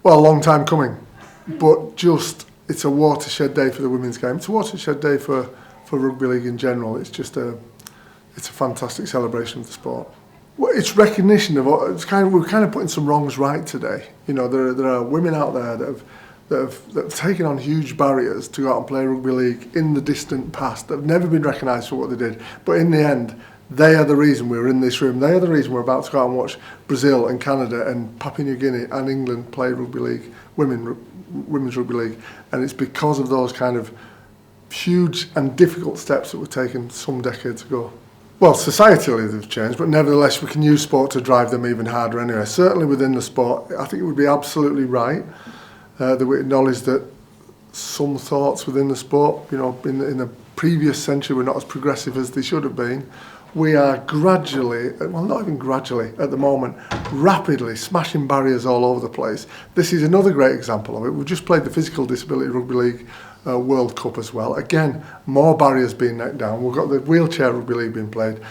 Well, a long time coming, but it's a watershed day for the women's game. It's a watershed day for rugby league in general. It's a fantastic celebration of the sport. Well, it's recognition of we're kind of putting some wrongs right today. You know, there are women out there that have taken on huge barriers to go out and play rugby league in the distant past, that have never been recognised for what they did. But in the end, they are the reason we're in this room. They are the reason we're about to go out and watch Brazil and Canada and Papua New Guinea and England play rugby league, women's rugby league. And it's because of those kind of huge and difficult steps that were taken some decades ago. Well, societally they've changed, but nevertheless we can use sport to drive them even harder anyway. Certainly within the sport, I think it would be absolutely right that we acknowledge that some thoughts within the sport, you know, in the previous century were not as progressive as they should have been. We are gradually, well not even gradually at the moment, rapidly smashing barriers all over the place. This is another great example of it. We've just played the Physical Disability Rugby League World Cup as well. Again, more barriers being knocked down. We've got the Wheelchair Rugby League being played.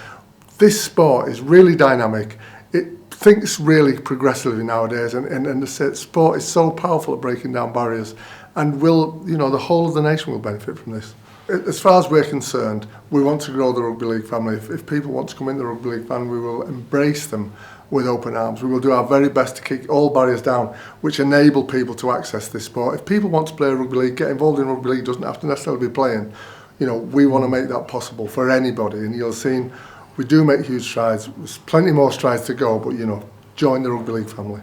This sport is really dynamic. It thinks really progressively nowadays, and the sport is so powerful at breaking down barriers, and the whole of the nation will benefit from this. As far as we're concerned, we want to grow the rugby league family. If people want to come in the rugby league family, we will embrace them with open arms. We will do our very best to kick all barriers down which enable people to access this sport. If people want to play rugby league, get involved in rugby league, doesn't have to necessarily be playing. You know, we want to make that possible for anybody, and you'll see we do make huge strides. There's plenty more strides to go, but you know, join the rugby league family.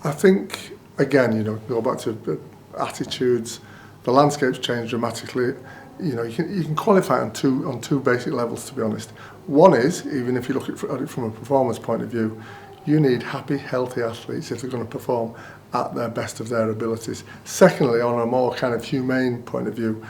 I think, again, you know, go back to attitudes. The landscape's changed dramatically. You know, you can qualify on two basic levels, to be honest. One is, even if you look at it from a performance point of view, you need happy, healthy athletes if they're going to perform at their best of their abilities. Secondly, on a more kind of humane point of view,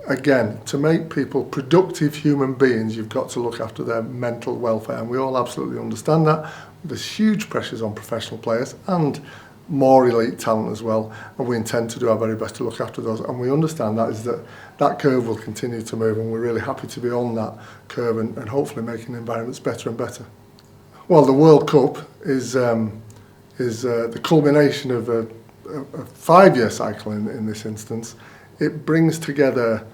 again, to make people productive human beings, you've got to look after their mental welfare, and we all absolutely understand that. There's huge pressures on professional players and more elite talent as well, and we intend to do our very best to look after those, and we understand that curve will continue to move, and we're really happy to be on that curve and hopefully making environments better and better. Well, the World Cup is the culmination of a 5-year cycle in this instance. It brings together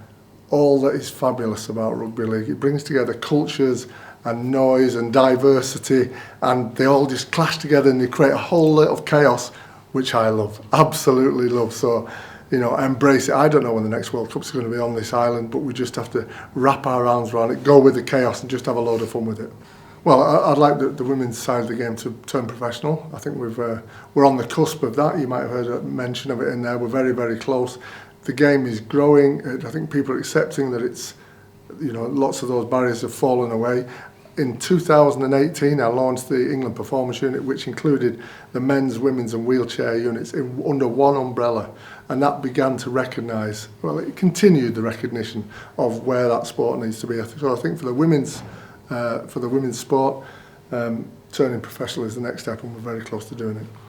all that is fabulous about rugby league. It brings together cultures and noise and diversity, and they all just clash together and they create a whole lot of chaos, which I love, absolutely love. So, you know, embrace it. I don't know when the next World Cup's going to be on this island, but we just have to wrap our arms around it, go with the chaos and just have a load of fun with it. Well, I'd like the women's side of the game to turn professional. I think we're on the cusp of that. You might have heard a mention of it in there. We're very, very close. The game is growing. I think people are accepting that it's, you know, lots of those barriers have fallen away. In 2018, I launched the England Performance Unit, which included the men's, women's and wheelchair units under one umbrella. And that began to recognise, well, it continued the recognition of where that sport needs to be. So I think for the women's sport, turning professional is the next step, and we're very close to doing it.